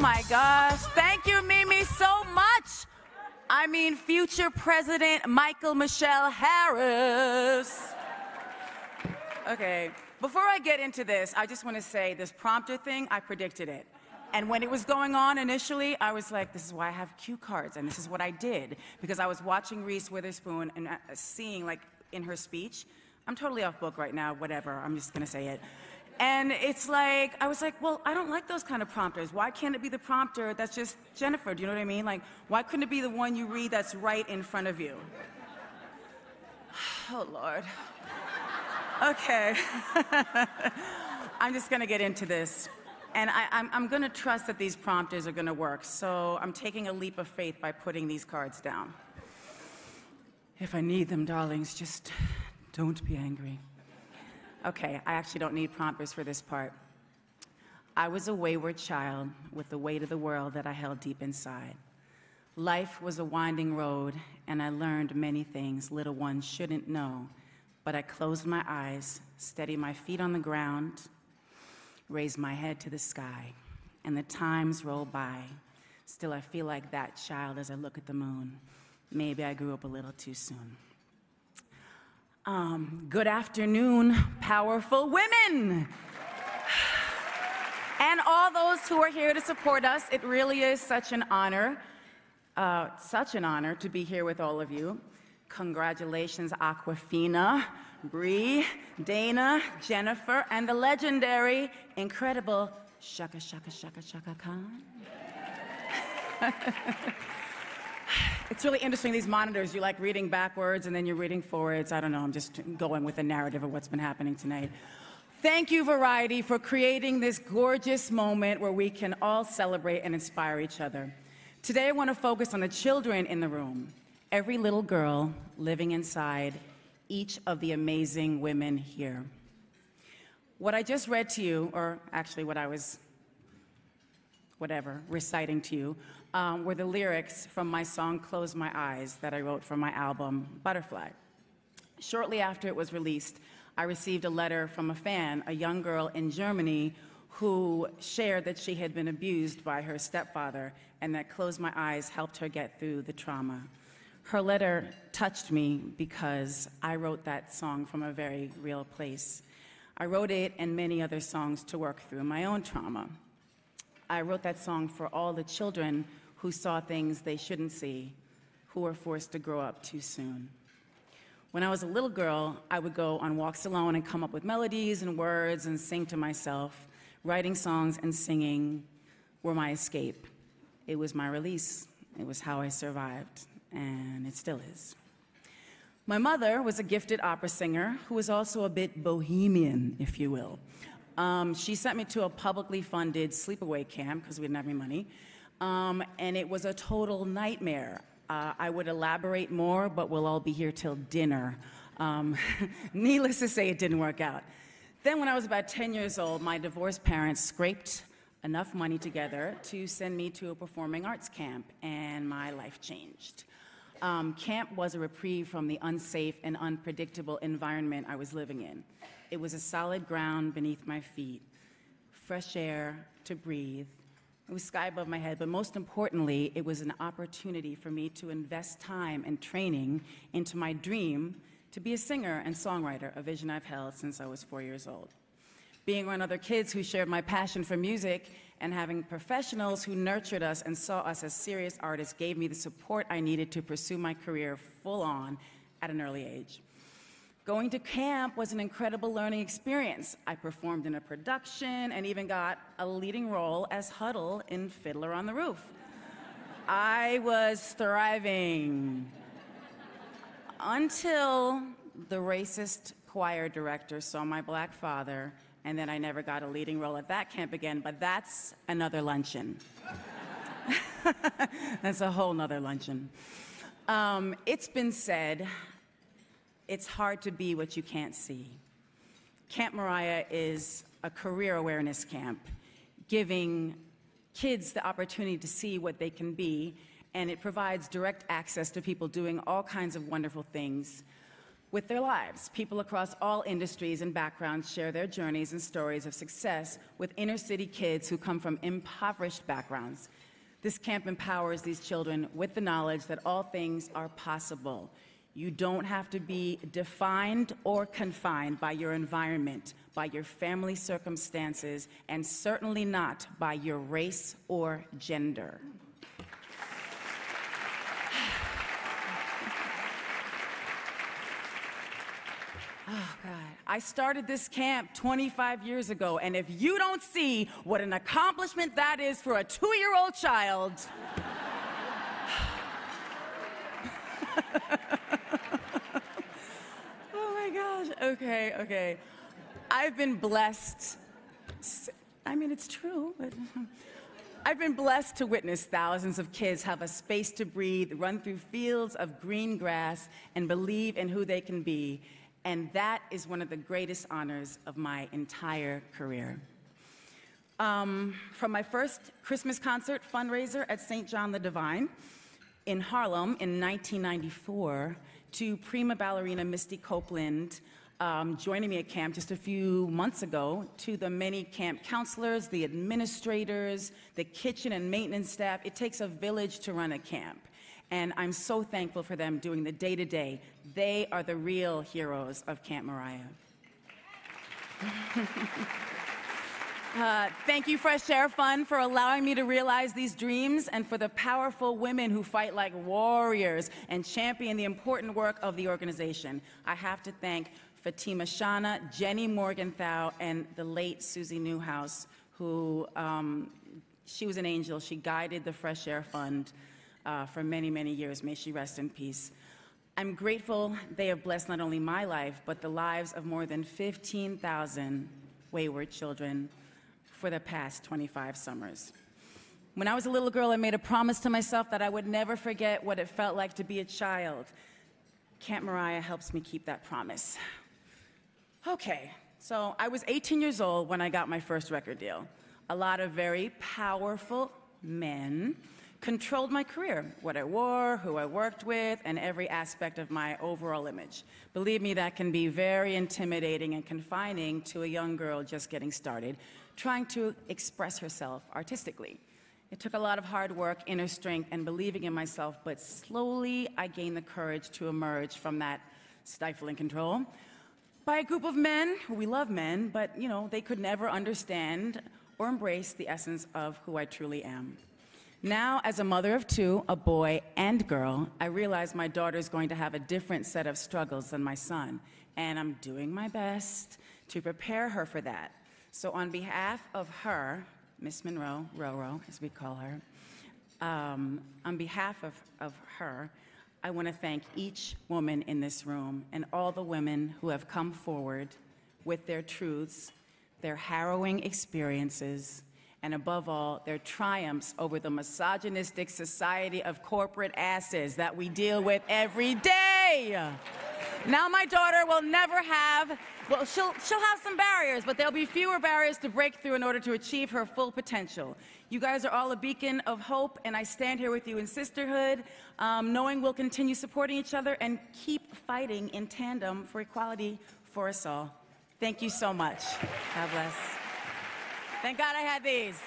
my gosh. Thank you, Mimi, so much. I mean, future President Michael Michelle Harris. Okay, before I get into this, I just want to say this prompter thing, I predicted it. And when it was going on initially, I was like, this is why I have cue cards, and this is what I did. Because I was watching Reese Witherspoon and seeing, like, in her speech, I'm totally off book right now, whatever, I'm just gonna say it. And it's like, I was like, well, I don't like those kind of prompters. Why can't it be the prompter that's just Jennifer, do you know what I mean? Like, why couldn't it be the one you read that's right in front of you? Oh, Lord. Okay. I'm just gonna get into this. And I'm gonna trust that these prompters are gonna work. So I'm taking a leap of faith by putting these cards down. If I need them, darlings, just don't be angry. Okay, I actually don't need prompters for this part. I was a wayward child with the weight of the world that I held deep inside. Life was a winding road, and I learned many things little ones shouldn't know. But I closed my eyes, steadied my feet on the ground, raised my head to the sky, and the times roll by. Still, I feel like that child as I look at the moon. Maybe I grew up a little too soon. Good afternoon, powerful women. And all those who are here to support us. It really is such an honor to be here with all of you. Congratulations, Aquafina, Bree, Dana, Jennifer, and the legendary, incredible Shaka Shaka Shaka Shaka Khan. It's really interesting, these monitors, you like reading backwards and then you're reading forwards. I don't know, I'm just going with the narrative of what's been happening tonight. Thank you, Variety, for creating this gorgeous moment where we can all celebrate and inspire each other. Today, I want to focus on the children in the room, every little girl living inside each of the amazing women here. What I just read to you, or actually what I was, reciting to you, were the lyrics from my song, Close My Eyes, that I wrote for my album, Butterfly. Shortly after it was released, I received a letter from a fan, a young girl in Germany, who shared that she had been abused by her stepfather and that Close My Eyes helped her get through the trauma. Her letter touched me because I wrote that song from a very real place. I wrote it and many other songs to work through my own trauma. I wrote that song for all the children who saw things they shouldn't see, who were forced to grow up too soon. When I was a little girl, I would go on walks alone and come up with melodies and words and sing to myself. Writing songs and singing were my escape. It was my release. It was how I survived, and it still is. My mother was a gifted opera singer who was also a bit bohemian, if you will. She sent me to a publicly funded sleepaway camp because we didn't have any money, and it was a total nightmare. I would elaborate more, but we'll all be here till dinner. Needless to say, it didn't work out. Then when I was about 10 years old, my divorced parents scraped enough money together to send me to a performing arts camp, and my life changed. Camp was a reprieve from the unsafe and unpredictable environment I was living in. It was a solid ground beneath my feet, fresh air to breathe. It was sky above my head, but most importantly, it was an opportunity for me to invest time and training into my dream to be a singer and songwriter, a vision I've held since I was 4 years old. Being around other kids who shared my passion for music and having professionals who nurtured us and saw us as serious artists gave me the support I needed to pursue my career full on at an early age. Going to camp was an incredible learning experience. I performed in a production and even got a leading role as Huddle in Fiddler on the Roof. I was thriving until the racist choir director saw my black father, and then I never got a leading role at that camp again, but that's another luncheon. That's a whole nother luncheon. It's been said, it's hard to be what you can't see. Camp Mariah is a career awareness camp, giving kids the opportunity to see what they can be, and it provides direct access to people doing all kinds of wonderful things. with their lives. People across all industries and backgrounds share their journeys and stories of success with inner city kids who come from impoverished backgrounds. This camp empowers these children with the knowledge that all things are possible. You don't have to be defined or confined by your environment, by your family circumstances, and certainly not by your race or gender. Oh, God. I started this camp 25 years ago, and if you don't see what an accomplishment that is for a 2-year-old child, oh my gosh, okay. I've been blessed. I mean, it's true, but I've been blessed to witness thousands of kids have a space to breathe, run through fields of green grass, and believe in who they can be. And that is one of the greatest honors of my entire career. From my first Christmas concert fundraiser at St. John the Divine in Harlem in 1994 to prima ballerina Misty Copeland joining me at camp just a few months ago, to the many camp counselors, the administrators, the kitchen and maintenance staff. It takes a village to run a camp. And I'm so thankful for them doing the day-to-day. They are the real heroes of Camp Mariah. Thank you, Fresh Air Fund, for allowing me to realize these dreams, and for the powerful women who fight like warriors and champion the important work of the organization. I have to thank Fatima Shana, Jenny Morgenthau, and the late Susie Newhouse, who, she was an angel. She guided the Fresh Air Fund for many, many years. May she rest in peace. I'm grateful they have blessed not only my life, but the lives of more than 15,000 wayward children for the past 25 summers. When I was a little girl, I made a promise to myself that I would never forget what it felt like to be a child. Camp Mariah helps me keep that promise. Okay, so I was 18 years old when I got my first record deal. A lot of very powerful men controlled my career, what I wore, who I worked with, and every aspect of my overall image. Believe me, that can be very intimidating and confining to a young girl just getting started, trying to express herself artistically. It took a lot of hard work, inner strength, and believing in myself, but slowly I gained the courage to emerge from that stifling control by a group of men. We love men, but you know, they could never understand or embrace the essence of who I truly am. Now, as a mother of two, a boy and girl, I realize my daughter's going to have a different set of struggles than my son, and I'm doing my best to prepare her for that. So on behalf of her, Miss Monroe, Roro, as we call her, on behalf of her, I want to thank each woman in this room and all the women who have come forward with their truths, their harrowing experiences, and above all, their triumphs over the misogynistic society of corporate asses that we deal with every day. Now my daughter will never have, well, she'll have some barriers, but there'll be fewer barriers to break through in order to achieve her full potential. You guys are all a beacon of hope, and I stand here with you in sisterhood, knowing we'll continue supporting each other and keep fighting in tandem for equality for us all. Thank you so much. God bless. Thank God I had these.